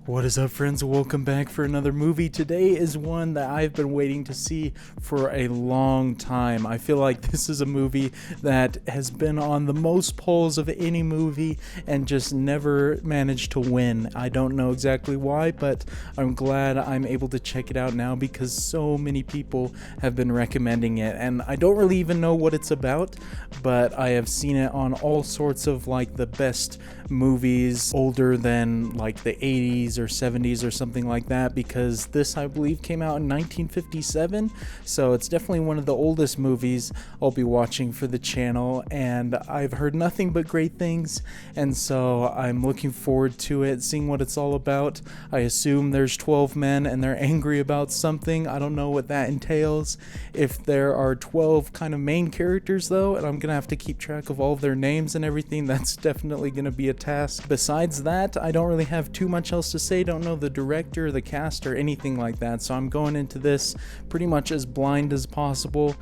What is up, friends? Welcome back for another movie. Today is one that I've been waiting to see for a long time. I feel like this is a movie that has been on the most polls of any movie and just never managed to win. I don't know exactly why, but I'm glad I'm able to check it out now because so many people have been recommending it. And I don't really even know what it's about, but I have seen it on all sorts of like the best movies older than like the 80s or 70s or something like that, because this, I believe, came out in 1957, so it's definitely one of the oldest movies I'll be watching for the channel, and I've heard nothing but great things, and so I'm looking forward to it, seeing what it's all about. I assume there's 12 men and they're angry about something. I don't know what that entails. If there are 12 kind of main characters though, and I'm gonna have to keep track of all of their names and everything, that's definitely gonna be a task. Besides that, I don't really have too much else to say. Don't know the director, the cast, or anything like that, so I'm going into this pretty much as blind as possible,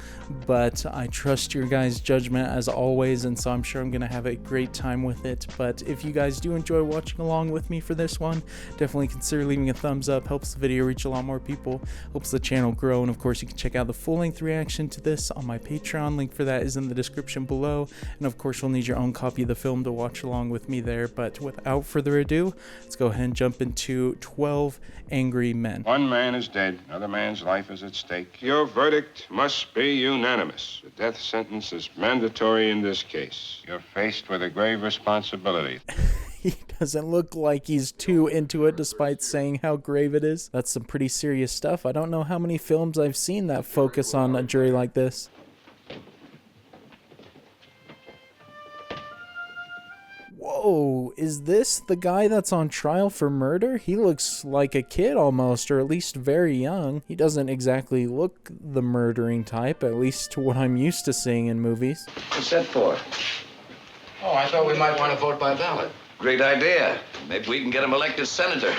but I trust your guys' judgment as always, and so I'm sure I'm gonna have a great time with it. But if you guys do enjoy watching along with me for this one, definitely consider leaving a thumbs up. Helps the video reach a lot more people, helps the channel grow, and of course you can check out the full-length reaction to this on my Patreon. Link for that is in the description below, and of course you'll need your own copy of the film to watch along with me there. But without further ado, let's go ahead and jump into 12 Angry Men. One man is dead. Another man's life is at stake. Your verdict must be unanimous. The death sentence is mandatory in this case. You're faced with a grave responsibility. He doesn't look like he's too into it despite saying how grave it is. That's some pretty serious stuff. I don't know how many films I've seen that focus on a jury like this. Whoa, is this the guy that's on trial for murder? He looks like a kid almost, or at least very young. He doesn't exactly look the murdering type, at least to what I'm used to seeing in movies. What's that for? Oh, I thought we might want to vote by ballot. Great idea. Maybe we can get him elected senator.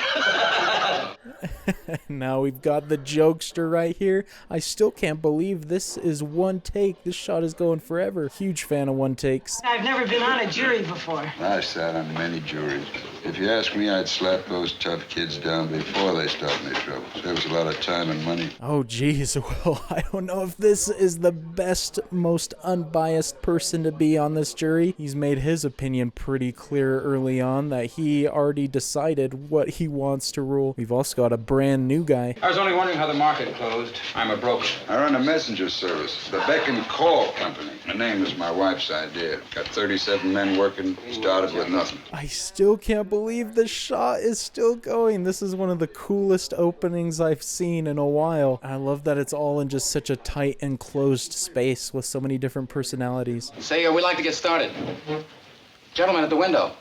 Now we've got the jokester right here. I still can't believe this is one take. This shot is going forever. Huge fan of one takes. I've never been on a jury before. I sat on many juries. If you ask me, I'd slap those tough kids down before they started their trouble. Saves a lot of time and money. Oh geez, well, I don't know if this is the best, most unbiased person to be on this jury. He's made his opinion pretty clear early on that he already decided what he wants to rule. We've also got a brand new guy. I was only wondering how the market closed. I'm a broker. I run a messenger service, the Beck and Call Company. The name is my wife's idea. Got 37 men working, started with nothing. I still can't believe the shot is still going. This is one of the coolest openings I've seen in a while. I love that it's all in just such a tight enclosed space with so many different personalities. Say, we'd like to get started. Gentlemen at the window.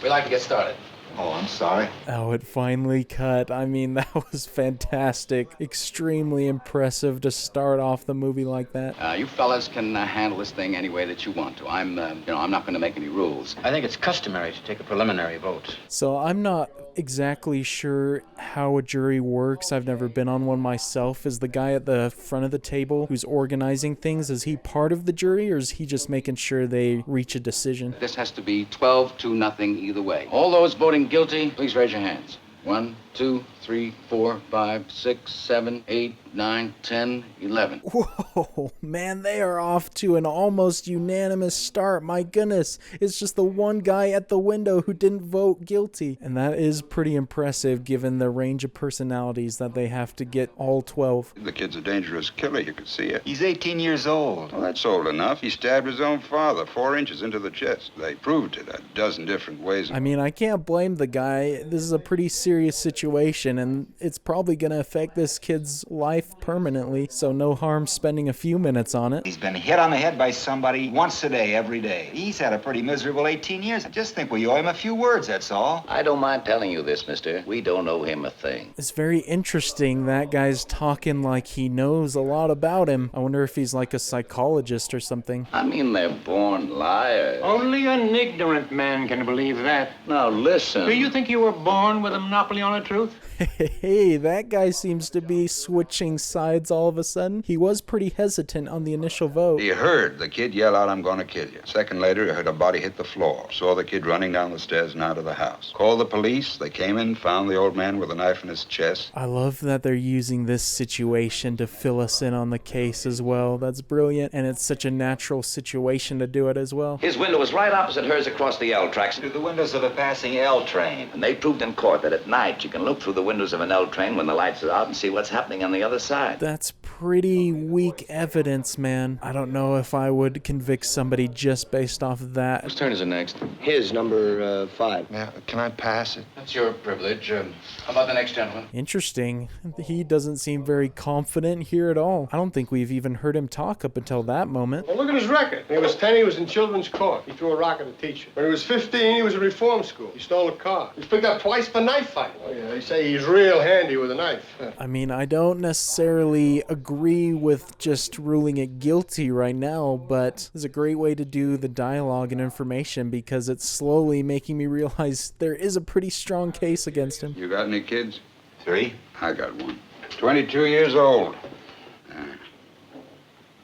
We'd like to get started. Oh, I'm sorry. Oh, it finally cut. I mean, that was fantastic. Extremely impressive to start off the movie like that. You fellas can handle this thing any way that you want to. I'm not going to make any rules. I think it's customary to take a preliminary vote. So I'm not exactly sure how a jury works. I've never been on one myself. Is the guy at the front of the table who's organizing things, is he part of the jury, or is he just making sure they reach a decision? This has to be 12-0 either way. All those voting guilty, please raise your hands. 1, 2, 3, 4, 5, 6, 7, 8, 9, 10, 11. Whoa, man, they are off to an almost unanimous start. My goodness, it's just the one guy at the window who didn't vote guilty. And that is pretty impressive given the range of personalities that they have to get all 12. The kid's a dangerous killer, you could see it. He's 18 years old. Well, that's old enough. He stabbed his own father 4 inches into the chest. They proved it a dozen different ways. I mean, I can't blame the guy. This is a pretty serious situation, and it's probably going to affect this kid's life permanently, so no harm spending a few minutes on it. He's been hit on the head by somebody once a day, every day. He's had a pretty miserable 18 years. I just think we owe him a few words, that's all. I don't mind telling you this, mister. We don't owe him a thing. It's very interesting. That guy's talking like he knows a lot about him. I wonder if he's like a psychologist or something. I mean, they're born liars. Only an ignorant man can believe that. Now listen. Do you think you were born with a monopoly on the truth? Hey, that guy seems to be switching switching sides all of a sudden. He was pretty hesitant on the initial vote. He heard the kid yell out, "I'm going to kill you." Second later, he heard a body hit the floor. Saw the kid running down the stairs and out of the house. Called the police. They came in, found the old man with a knife in his chest. I love that they're using this situation to fill us in on the case as well. That's brilliant, and it's such a natural situation to do it as well. His window was right opposite hers across the L tracks. Through the windows of a passing L train. And they proved in court that at night you can look through the windows of an L train when the lights are out and see what's happening on the other side. That's pretty weak evidence, man. I don't know if I would convict somebody just based off of that. Whose turn is it next? His, number 5. Now, can I pass it? That's your privilege. How about the next gentleman? Interesting. He doesn't seem very confident here at all. I don't think we've even heard him talk up until that moment. Well, look at his record. When he was 10, he was in children's court. He threw a rock at a teacher. When he was 15, he was in reform school. He stole a car. He was picked up twice for knife fighting. Oh, yeah, they say he's real handy with a knife. I mean, I don't necessarily agree with just ruling it guilty right now, but it's a great way to do the dialogue and information because it's slowly making me realize there is a pretty strong case against him. You got any kids? 3. I got one. 22 years old.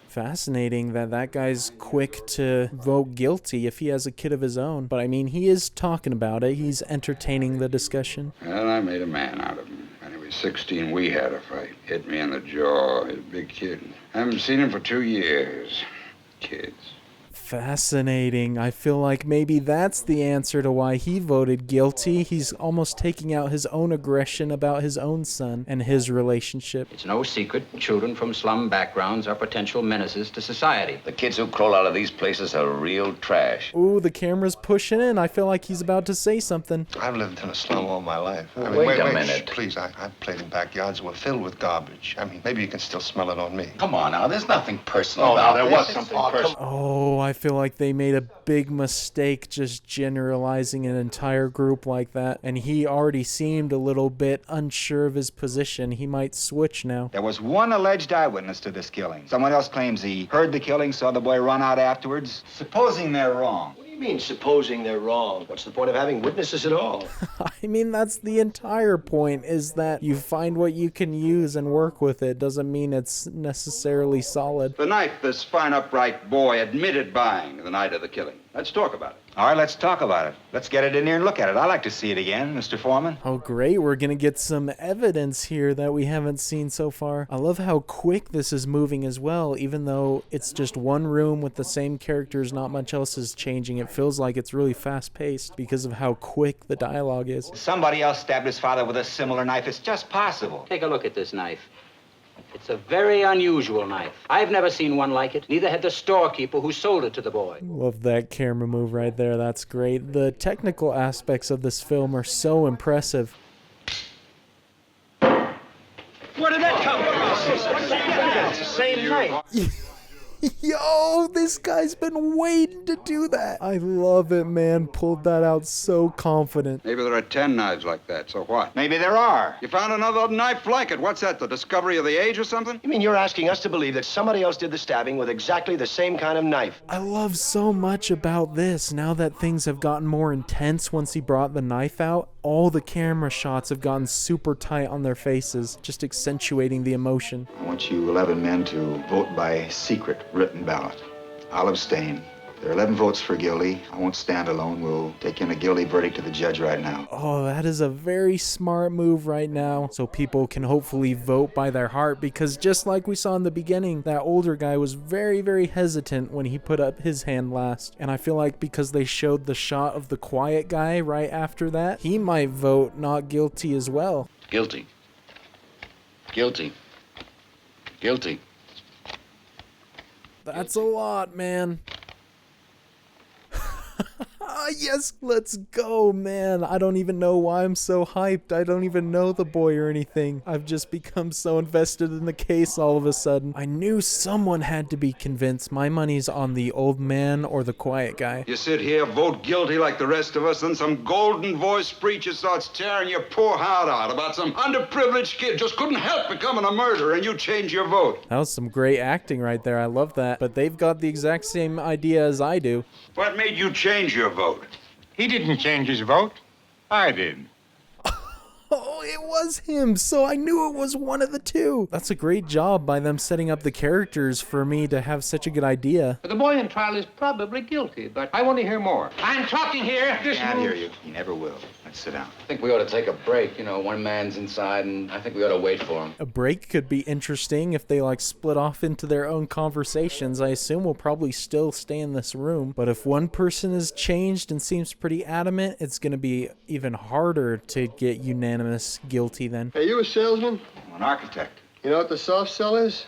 Fascinating that guy's quick to vote guilty if he has a kid of his own. But I mean, he is talking about it. He's entertaining the discussion. Well, I made a man out of him. When he was 16, we had a fight. Hit me in the jaw. He's a big kid. Haven't seen him for 2 years. Kids. Fascinating. I feel like maybe that's the answer to why he voted guilty. He's almost taking out his own aggression about his own son and his relationship. It's no secret children from slum backgrounds are potential menaces to society. The kids who crawl out of these places are real trash. Ooh, the camera's pushing in. I feel like he's about to say something. I've lived in a slum all my life. Wait a minute. Please, I've played in backyards that were filled with garbage. I mean, maybe you can still smell it on me. Come on now, there's nothing personal about there this. was something personal. Oh, I feel like they made a big mistake just generalizing an entire group like that. And he already seemed a little bit unsure of his position. He might switch now. There was one alleged eyewitness to this killing. Someone else claims he heard the killing, saw the boy run out afterwards. Supposing they're wrong. What do you mean, supposing they're wrong? What's the point of having witnesses at all? I mean, that's the entire point, is that you find what you can use and work with it. Doesn't mean it's necessarily solid. The knife this fine, upright boy admitted buying the night of the killing. Let's talk about it. All right, let's talk about it. Let's get it in here and look at it. I'd like to see it again, Mr. Foreman. Oh, great. We're going to get some evidence here that we haven't seen so far. I love how quick this is moving as well. Even though it's just one room with the same characters, not much else is changing. It feels like it's really fast-paced because of how quick the dialogue is. Somebody else stabbed his father with a similar knife. It's just possible. Take a look at this knife. It's a very unusual knife. I've never seen one like it. Neither had the storekeeper who sold it to the boy. Love that camera move right there. That's great. The technical aspects of this film are so impressive. Where did that come from? It's the same knife. Yo, this guy's been waiting to do that. I love it, man. Pulled that out so confident. Maybe there are 10 knives like that, so what? Maybe there are. You found another knife like it. What's that, the discovery of the age or something? You mean you're asking us to believe that somebody else did the stabbing with exactly the same kind of knife? I love so much about this. Now that things have gotten more intense once he brought the knife out, all the camera shots have gotten super tight on their faces, just accentuating the emotion. I want you 11 men to vote by secret written ballot. I'll abstain. There are 11 votes for guilty. I won't stand alone. We'll take in a guilty verdict to the judge right now. Oh, that is a very smart move right now, so people can hopefully vote by their heart, because just like we saw in the beginning, that older guy was very, very hesitant when he put up his hand last. And I feel like because they showed the shot of the quiet guy right after that, he might vote not guilty as well. Guilty. Guilty. Guilty. That's a lot, man. Yes, let's go, man. I don't even know why I'm so hyped. I don't even know the boy or anything. I've just become so invested in the case all of a sudden. I knew someone had to be convinced. My money's on the old man or the quiet guy. You sit here, vote guilty like the rest of us, then some golden-voiced preacher starts tearing your poor heart out about some underprivileged kid just couldn't help becoming a murderer, and you change your vote. That was some great acting right there. I love that. But they've got the exact same idea as I do. What made you change your vote? He didn't change his vote. I did. Oh, it was him, so I knew it was one of the two. That's a great job by them setting up the characters for me to have such a good idea. The boy in trial is probably guilty, but I want to hear more. I'm talking here. I can't hear you. You never will. Let's sit down. I think we ought to take a break. You know, one man's inside, and I think we ought to wait for him. A break could be interesting if they split off into their own conversations. I assume we'll probably still stay in this room, but if one person is changed and seems pretty adamant, it's going to be even harder to get unanimous guilty then. Hey, you a salesman? I'm an architect. You know what the soft sell is?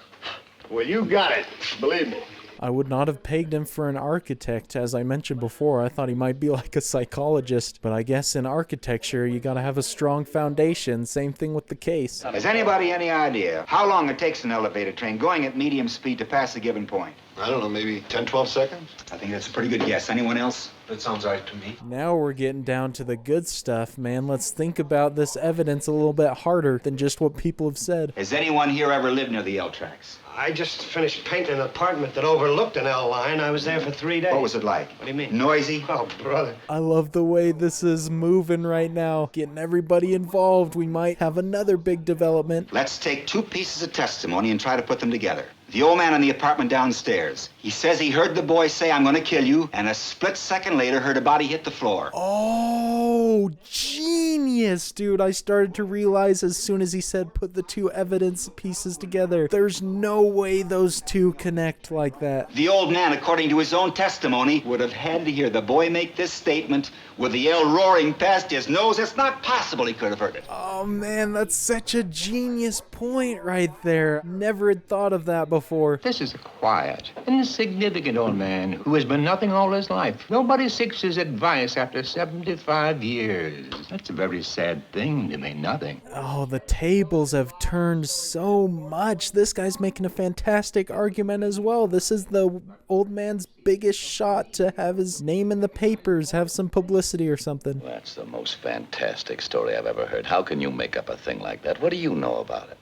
Well, you got it. Believe me. I would not have pegged him for an architect. As I mentioned before, I thought he might be like a psychologist, but I guess in architecture, you gotta have a strong foundation. Same thing with the case. Has anybody any idea how long it takes an elevator train going at medium speed to pass a given point? I don't know, maybe 10, 12 seconds? I think that's a pretty good guess. Anyone else? That sounds right to me. Now we're getting down to the good stuff, man. Let's think about this evidence a little bit harder than just what people have said. Has anyone here ever lived near the L tracks? I just finished painting an apartment that overlooked an L line. I was there for 3 days. What was it like? What do you mean? Noisy? Oh, brother. I love the way this is moving right now. Getting everybody involved. We might have another big development. Let's take two pieces of testimony and try to put them together. The old man in the apartment downstairs. He says he heard the boy say, "I'm going to kill you," and a split second later heard a body hit the floor. Oh, genius, dude. I started to realize as soon as he said put the two evidence pieces together. There's no way those two connect like that. The old man, according to his own testimony, would have had to hear the boy make this statement with the L roaring past his nose. It's not possible he could have heard it. Oh, man, that's such a genius point right there. Never had thought of that before. This is a quiet, insignificant old man who has been nothing all his life. Nobody seeks his advice after 75 years. That's a very sad thing to mean nothing. Oh, the tables have turned so much. This guy's making a fantastic argument as well. This is the old man's biggest shot to have his name in the papers, have some publicity or something. That's the most fantastic story I've ever heard. How can you make up a thing like that? What do you know about it?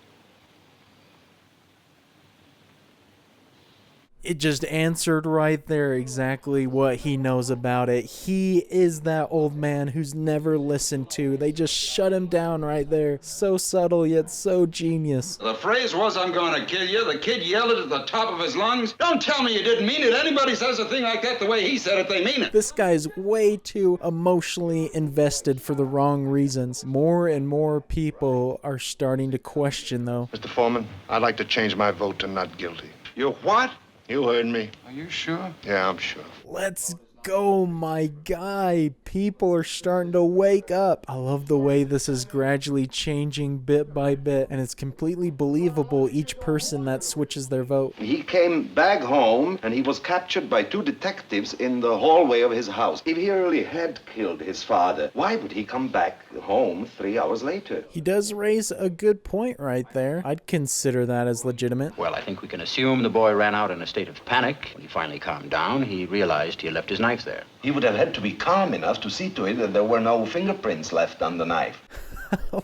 It just answered right there exactly what he knows about it. He is that old man who's never listened to. They just shut him down right there. So subtle yet so genius. The phrase was, "I'm gonna kill you." The kid yelled it at the top of his lungs. Don't tell me you didn't mean it. Anybody says a thing like that the way he said it, they mean it. This guy's way too emotionally invested for the wrong reasons. More and more people are starting to question, though. Mr. Foreman, I'd like to change my vote to not guilty. You what? You heard me. Are you sure? Yeah, I'm sure. Let's go, my guy. People are starting to wake up. I love the way this is gradually changing bit by bit, and it's completely believable each person that switches their vote. He came back home, and he was captured by 2 detectives in the hallway of his house. If he really had killed his father, why would he come back home 3 hours later? He does raise a good point right there. I'd consider that as legitimate. Well, I think we can assume the boy ran out in a state of panic. When he finally calmed down, he realized he had left his knife there. He would have had to be calm enough to see to it that there were no fingerprints left on the knife.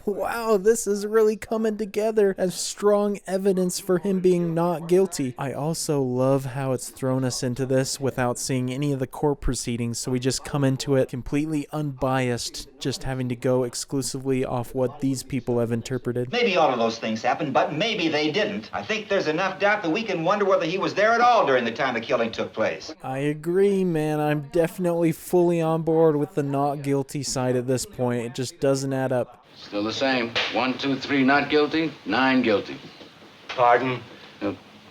Wow, this is really coming together as strong evidence for him being not guilty. I also love how it's thrown us into this without seeing any of the court proceedings, so we just come into it completely unbiased, just having to go exclusively off what these people have interpreted. Maybe all of those things happened, but maybe they didn't. I think there's enough doubt that we can wonder whether he was there at all during the time the killing took place. I agree, man. I'm definitely fully on board with the not guilty side at this point. It just doesn't add up. Still the same. 1, 2, 3 not guilty, 9 guilty. Pardon?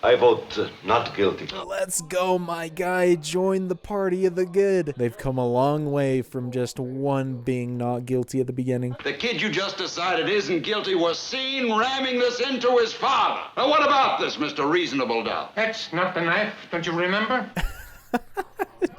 I vote not guilty. Let's go, my guy. Join the party of the good. They've come a long way from just one being not guilty at the beginning. The kid you just decided isn't guilty was seen ramming this into his father. Now, what about this, Mr. Reasonable Doubt? That's not the knife, don't you remember?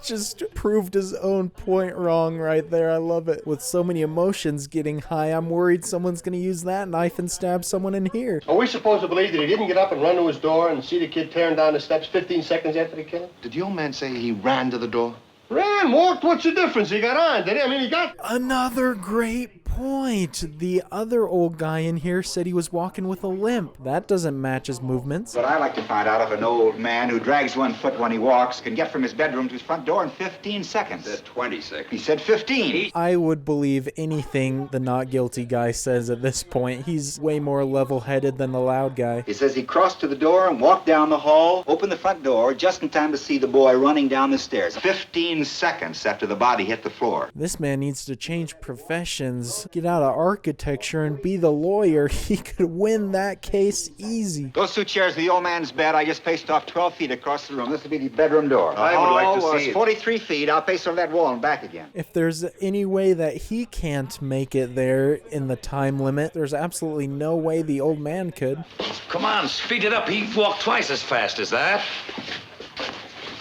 Just proved his own point wrong right there. I love it. With so many emotions getting high, I'm worried someone's going to use that knife and stab someone in here. Are we supposed to believe that he didn't get up and run to his door and see the kid tearing down the steps 15 seconds after the killing? Did the old man say he ran to the door? Ran, walked, what's the difference? He got on, did he? I mean, he got... Another great point. The other old guy in here said he was walking with a limp. That doesn't match his movements. But I like to find out if an old man who drags one foot when he walks can get from his bedroom to his front door in 15 seconds. Said 20 seconds. He said 15. I would believe anything the not guilty guy says at this point. He's way more level-headed than the loud guy. He says he crossed to the door and walked down the hall, opened the front door just in time to see the boy running down the stairs 15 seconds after the body hit the floor. This man needs to change professions, get out of architecture, and be the lawyer. He could win that case easy. Those two chairs are the old man's bed. I just paced off 12 feet across the room. This will be the bedroom door. I would like to see it's it. 43 feet. I'll pace over that wall and back again. If there's any way that he can't make it there in the time limit, there's absolutely no way the old man could. Come on, speed it up. He walked twice as fast as that.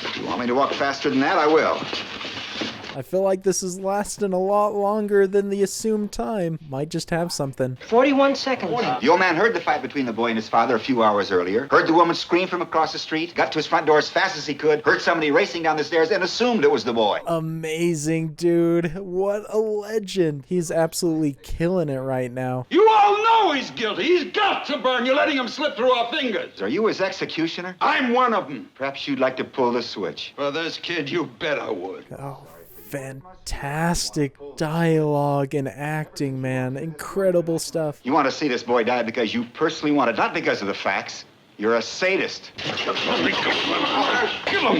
If you want me to walk faster than that, I will. I feel like this is lasting a lot longer than the assumed time. Might just have something. 41 seconds. The old man heard the fight between the boy and his father a few hours earlier, heard the woman scream from across the street, got to his front door as fast as he could, heard somebody racing down the stairs, and assumed it was the boy. Amazing, dude. What a legend. He's absolutely killing it right now. You all know he's guilty. He's got to burn. You're letting him slip through our fingers. Are you his executioner? I'm one of them. Perhaps you'd like to pull the switch. For this kid, you bet I would. Oh, fantastic dialogue and acting, man. Incredible stuff. You want to see this boy die because you personally want it, not because of the facts. You're a sadist. Get him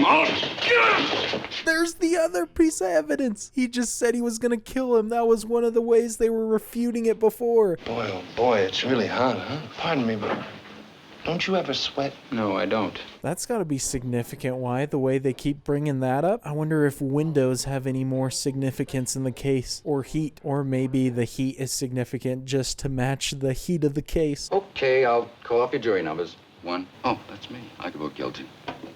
out. Get him. There's the other piece of evidence. He just said he was gonna kill him. That was one of the ways they were refuting it before. Boy, oh boy, it's really hot, huh? Pardon me, but don't you ever sweat? No, I don't. That's gotta be significant. Why? The way they keep bringing that up? I wonder if windows have any more significance in the case. Or heat. Or maybe the heat is significant just to match the heat of the case. Okay, I'll call up your jury numbers. 1. Oh, that's me. I could vote guilty.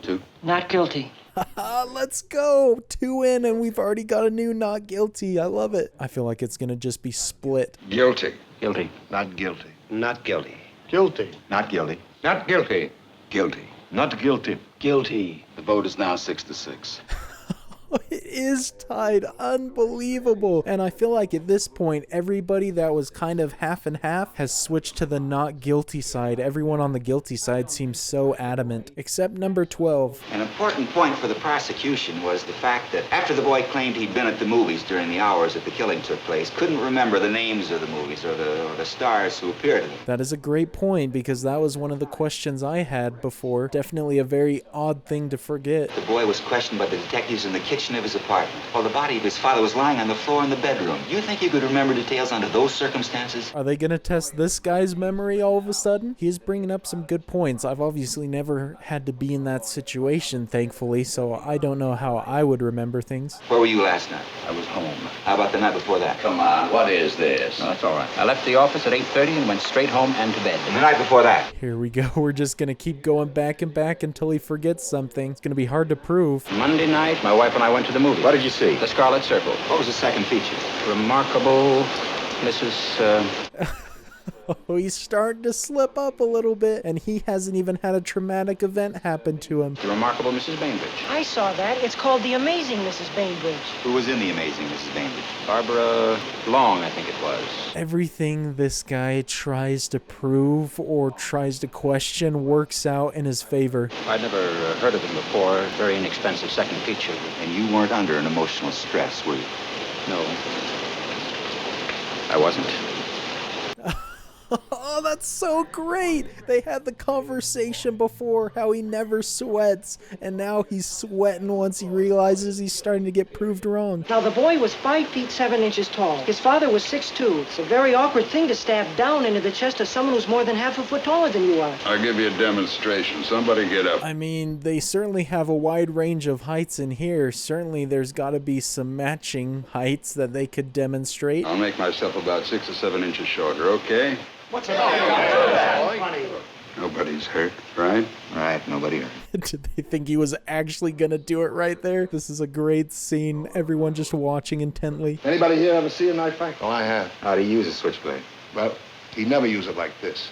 2. Not guilty. Let's go. 2 in and we've already got a new not guilty. I love it. I feel like it's gonna just be split. Guilty. Guilty. Not guilty. Not guilty. Guilty. Not guilty. Not guilty. Guilty. Not guilty. Guilty. The vote is now 6-6. It is tied. Unbelievable. And I feel like at this point, everybody that was kind of half and half has switched to the not guilty side. Everyone on the guilty side seems so adamant, except number 12. An important point for the prosecution was the fact that after the boy claimed he'd been at the movies during the hours that the killing took place, couldn't remember the names of the movies or the stars who appeared in them. That is a great point because that was one of the questions I had before. Definitely a very odd thing to forget. The boy was questioned by the detectives in the kitchen of his apartment, while the body of his father was lying on the floor in the bedroom. Do you think you could remember details under those circumstances? Are they going to test this guy's memory all of a sudden? He's bringing up some good points. I've obviously never had to be in that situation, thankfully, so I don't know how I would remember things. Where were you last night? I was home. How about the night before that? Come on, what is this? No, that's all right. I left the office at 8:30 and went straight home and to bed. And the night before that? Here we go. We're just going to keep going back and back until he forgets something. It's going to be hard to prove. Monday night, my wife and I went to the movies. What did you see? The Scarlet Circle. What was the second feature? Remarkable Mrs. Oh, he's starting to slip up a little bit, and he hasn't even had a traumatic event happen to him. The Remarkable Mrs. Bainbridge. I saw that. It's called The Amazing Mrs. Bainbridge. Who was in The Amazing Mrs. Bainbridge? Barbara Long, I think it was. Everything this guy tries to prove or tries to question works out in his favor. I'd never heard of him before. Very inexpensive second feature. And you weren't under an emotional stress, were you? No. I wasn't. Oh, that's so great. They had the conversation before how he never sweats, and now he's sweating once he realizes he's starting to get proved wrong. Now, the boy was 5 feet 7 inches tall. His father was 6'2". It's a very awkward thing to stab down into the chest of someone who's more than half a foot taller than you are. I'll give you a demonstration. Somebody get up. I mean, they certainly have a wide range of heights in here. Certainly there's got to be some matching heights that they could demonstrate. I'll make myself about 6 or 7 inches shorter, okay? What's it all? Nobody's hurt, right? Right, nobody hurt. Did they think he was actually going to do it right there? This is a great scene. Everyone just watching intently. Anybody here ever see a knife fight? Oh, I have. How do you use a switchblade? Well, he never used it like this.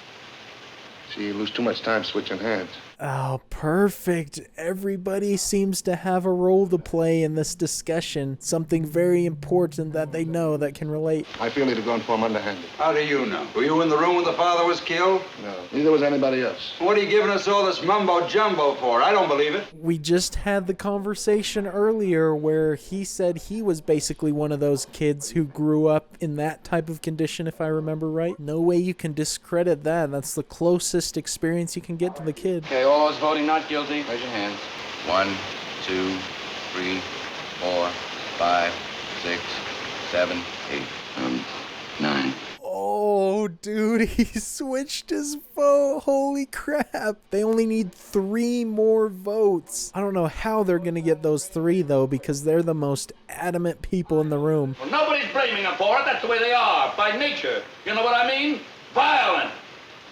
See, you lose too much time switching hands. Oh, perfect. Everybody seems to have a role to play in this discussion. Something very important that they know that can relate. I feel he'd have gone for him underhanded. How do you know? Were you in the room when the father was killed? No, neither was anybody else. What are you giving us all this mumbo-jumbo for? I don't believe it. We just had the conversation earlier where he said he was basically one of those kids who grew up in that type of condition, if I remember right. No way you can discredit that. That's the closest experience you can get to the kid. Okay, all those voting not guilty, raise your hands. 1, 2, 3, 4, 5, 6, 7, 8, 9. Oh, dude, he switched his vote. Holy crap. They only need 3 more votes. I don't know how they're going to get those 3, though, because they're the most adamant people in the room. Well, nobody's blaming them for it. That's the way they are, by nature. You know what I mean? Violent.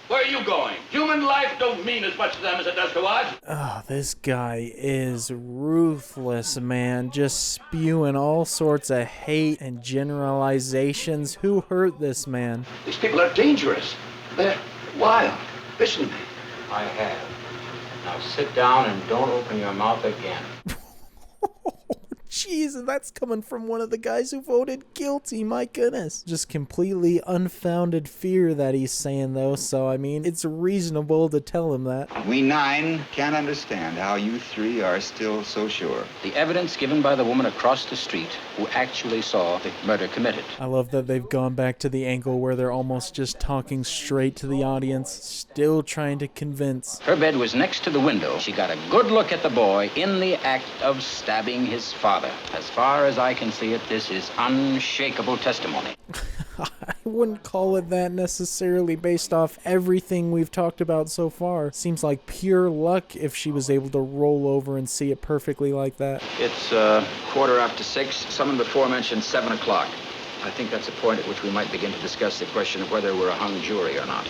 Where are you going? Human life don't mean as much to them as it does to us. Oh, this guy is ruthless, man. Just spewing all sorts of hate and generalizations. Who hurt this man? These people are dangerous. They're wild. Listen to me. I have. Now sit down and don't open your mouth again. Jeez, and that's coming from one of the guys who voted guilty, my goodness. Just completely unfounded fear that he's saying, though, so, I mean, it's reasonable to tell him that. We 9 can't understand how you 3 are still so sure. The evidence given by the woman across the street who actually saw the murder committed. I love that they've gone back to the angle where they're almost just talking straight to the audience, still trying to convince. Her bed was next to the window. She got a good look at the boy in the act of stabbing his father. As far as I can see it, this is unshakable testimony. I wouldn't call it that necessarily based off everything we've talked about so far. Seems like pure luck if she was able to roll over and see it perfectly like that. It's 6:15. Someone before mentioned 7 o'clock. I think that's a point at which we might begin to discuss the question of whether we're a hung jury or not.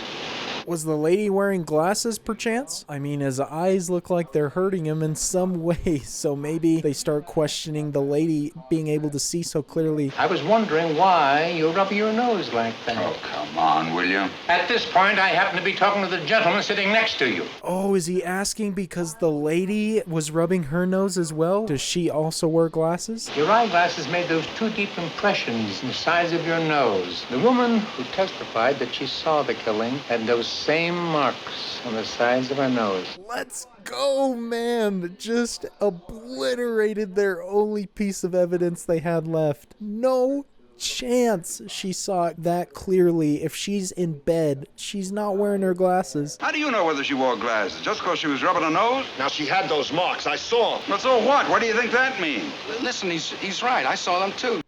Was the lady wearing glasses, perchance? I mean, his eyes look like they're hurting him in some way, so maybe they start questioning the lady being able to see so clearly. I was wondering why you rub your nose like that. Oh, come on, will you? At this point, I happen to be talking to the gentleman sitting next to you. Oh, is he asking because the lady was rubbing her nose as well? Does she also wear glasses? Your eyeglasses made those 2 deep impressions in the sides of your nose. The woman who testified that she saw the killing had those same marks on the sides of her nose. Let's go, man. Just obliterated their only piece of evidence they had left. No chance she saw it that clearly. If she's in bed, she's not wearing her glasses. How do you know whether she wore glasses? Just because she was rubbing her nose? Now, she had those marks. I saw them. Well, so what? What do you think that means? Listen, he's right. I saw them too.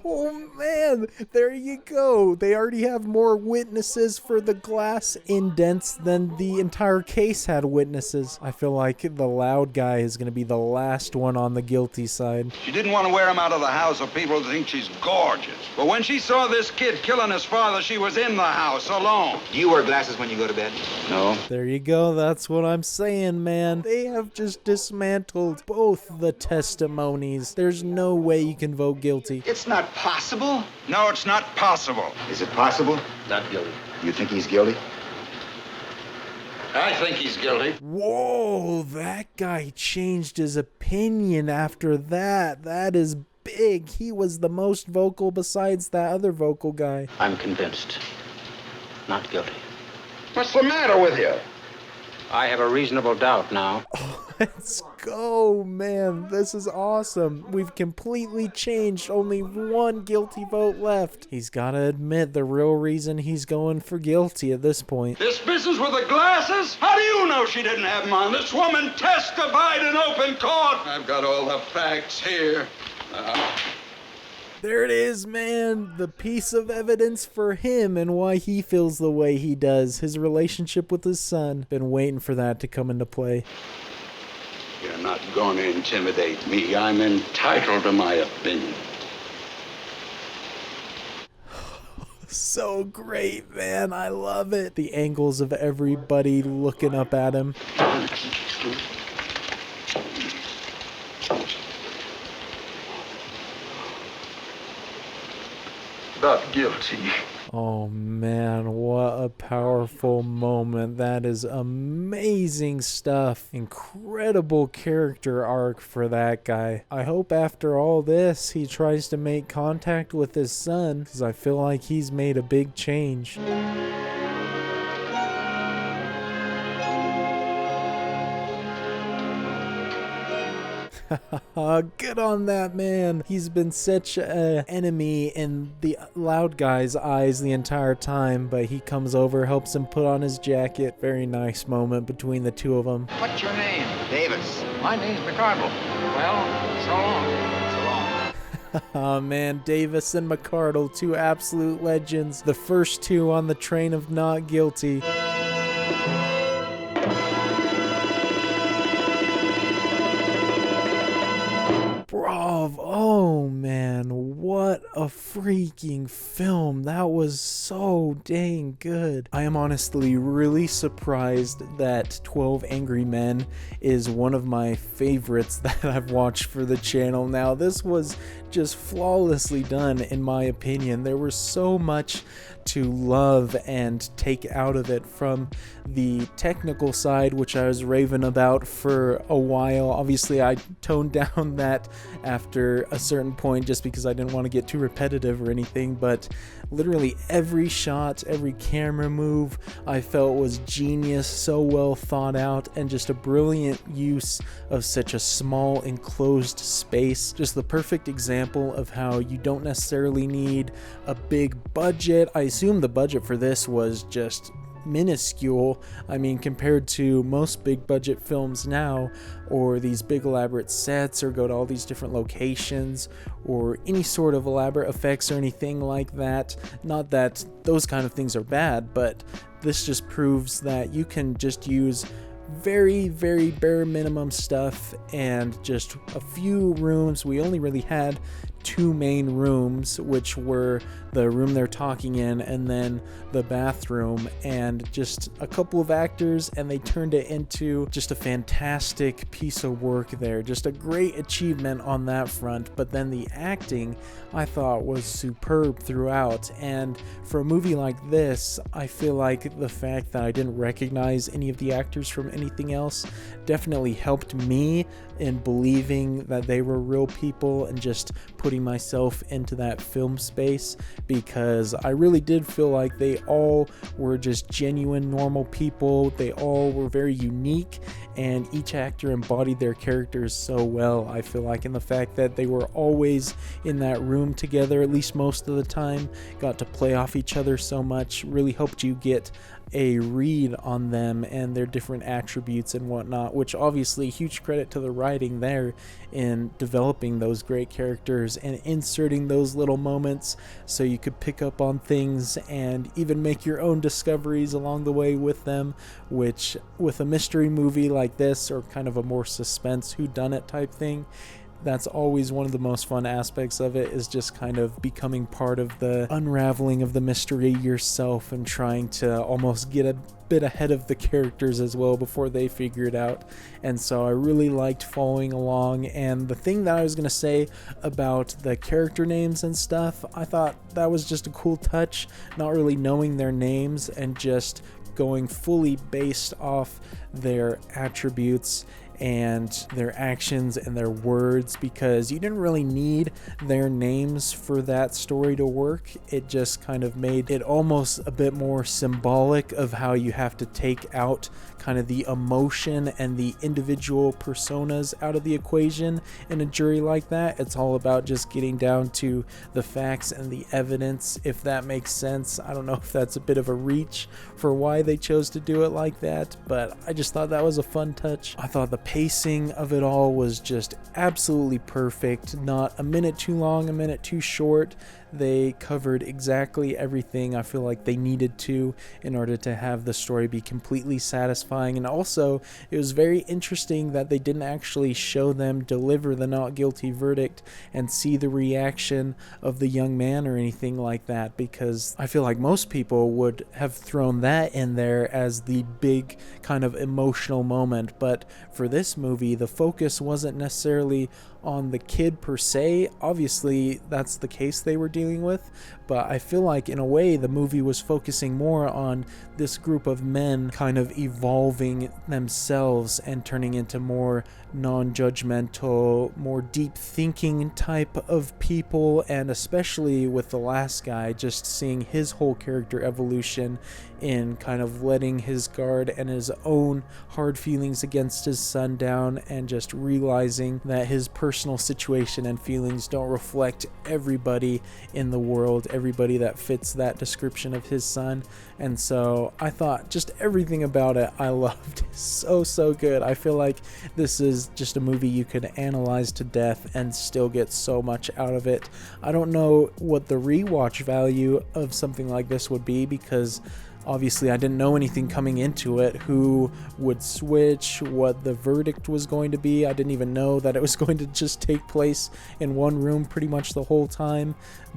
Oh man, there you go. They already have more witnesses for the glass indents than the entire case had witnesses. I feel like the loud guy is going to be the last one on the guilty side. She didn't want to wear him out of the house so people would think she's gorgeous. But when she saw this kid killing his father, she was in the house alone. Do you wear glasses when you go to bed? No. There you go. That's what I'm saying, man. They have just dismantled both the testimonies. There's no way you can vote guilty. It's not possible. No, it's not possible. Is it possible? Not guilty. You think he's guilty? I think he's guilty. Whoa, that guy changed his opinion after that. That is big. He was the most vocal besides that other vocal guy. I'm convinced. Not guilty. What's the matter with you? I have a reasonable doubt now. Let's go, man. This is awesome. We've completely changed. Only one guilty vote left. He's got to admit the real reason he's going for guilty at this point. This business with the glasses? How do you know she didn't have them on? This woman testified in open court. I've got all the facts here. There it is, man. The piece of evidence for him and why he feels the way he does. His relationship with his son. Been waiting for that to come into play. You're not going to intimidate me. I'm entitled to my opinion. So great, man. I love it. The angles of everybody looking up at him. The not guilty. Oh man, what a powerful moment. That is amazing stuff. Incredible character arc for that guy. I hope after all this he tries to make contact with his son, because I feel like he's made a big change. Good on that man. He's been such an enemy in the loud guy's eyes the entire time, but he comes over, helps him put on his jacket. Very nice moment between the two of them. What's your name? Davis. My name's McCardle. Well, so long. So long. Oh man, Davis and McCardle, two absolute legends. The first two on the train of not guilty. Oh man, what a freaking film. That was so dang good. I am honestly really surprised that 12 Angry Men is one of my favorites that I've watched for the channel now. This was just flawlessly done in my opinion. There was so much to love and take out of it, from the technical side, which I was raving about for a while. Obviously I toned down that after a certain point just because I didn't want to get too repetitive or anything, but literally every shot, every camera move I felt was genius, so well thought out, and just a brilliant use of such a small enclosed space. Just the perfect example of how you don't necessarily need a big budget. I assume the budget for this was just minuscule. I mean, compared to most big budget films now, or these big elaborate sets, or go to all these different locations, or any sort of elaborate effects or anything like that. Not that those kind of things are bad, but this just proves that you can just use very, very bare minimum stuff and just a few rooms. We only really had two main rooms, which were the room they're talking in and then the bathroom, and just a couple of actors, and they turned it into just a fantastic piece of work there. Just a great achievement on that front. But then the acting I thought was superb throughout, and for a movie like this, I feel like the fact that I didn't recognize any of the actors from anything else definitely helped me in believing that they were real people and just putting myself into that film space, because I really did feel like they all were just genuine normal people. They all were very unique, and each actor embodied their characters so well, I feel like. And the fact that they were always in that room together, at least most of the time, got to play off each other so much, really helped you get a read on them and their different attributes and whatnot, which obviously huge credit to the writing there in developing those great characters and inserting those little moments so you could pick up on things and even make your own discoveries along the way with them, which with a mystery movie like this, or kind of a more suspense whodunit type thing, that's always one of the most fun aspects of it, is just kind of becoming part of the unraveling of the mystery yourself and trying to almost get a bit ahead of the characters as well before they figure it out. And so I really liked following along. And the thing that I was going to say about the character names and stuff, I thought that was just a cool touch, not really knowing their names and just going fully based off their attributes and their actions and their words, because you didn't really need their names for that story to work. It just kind of made it almost a bit more symbolic of how you have to take out kind of the emotion and the individual personas out of the equation in a jury like that. It's all about just getting down to the facts and the evidence, if that makes sense. I don't know if that's a bit of a reach for why they chose to do it like that, but I just thought that was a fun touch. I thought the pacing of it all was just absolutely perfect. Not a minute too long, a minute too short. They covered exactly everything I feel like they needed to in order to have the story be completely satisfying. And also, it was very interesting that they didn't actually show them deliver the not guilty verdict and see the reaction of the young man or anything like that, because I feel like most people would have thrown that in there as the big kind of emotional moment. But for this movie, the focus wasn't necessarily on the kid per se. Obviously, that's the case they were dealing with. But I feel like in a way the movie was focusing more on this group of men kind of evolving themselves and turning into more non-judgmental, more deep thinking type of people, and especially with the last guy, just seeing his whole character evolution in kind of letting his guard and his own hard feelings against his son down, and just realizing that his personal situation and feelings don't reflect everybody in the world, everybody that fits that description of his son. And so I thought just everything about it I loved. So good. I feel like this is just a movie you could analyze to death and still get so much out of it. I don't know what the rewatch value of something like this would be, because obviously I didn't know anything coming into it, who would switch, what the verdict was going to be. I didn't even know that it was going to just take place in one room pretty much the whole time.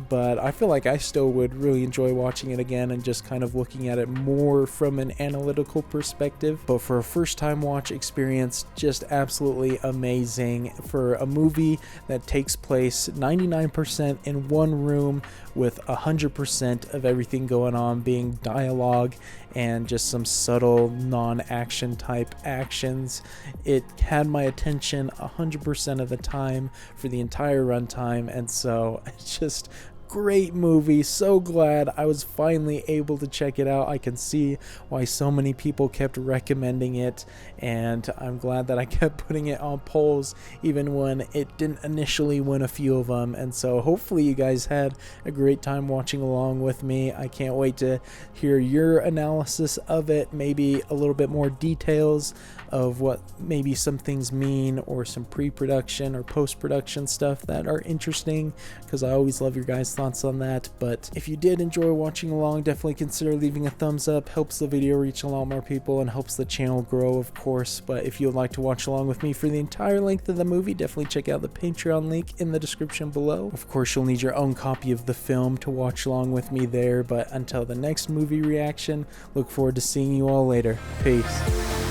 But I feel like I still would really enjoy watching it again and just kind of looking at it more from an analytical perspective. But for a first time watch experience, just absolutely amazing for a movie that takes place 99% in one room, with 100% of everything going on being dialogue and just some subtle non-action type actions. It had my attention 100% of the time for the entire runtime, and so it's just great movie. So glad I was finally able to check it out. I can see why so many people kept recommending it, and I'm glad that I kept putting it on polls even when it didn't initially win a few of them. And so hopefully you guys had a great time watching along with me. I can't wait to hear your analysis of it, maybe a little bit more details of what maybe some things mean, or some pre-production or post-production stuff that are interesting, because I always love your guys' thoughts on that. But if you did enjoy watching along, definitely consider leaving a thumbs up. Helps the video reach a lot more people and helps the channel grow, of course. But if you would like to watch along with me for the entire length of the movie, definitely check out the Patreon link in the description below. Of course, you'll need your own copy of the film to watch along with me there. But until the next movie reaction, look forward to seeing you all later. Peace.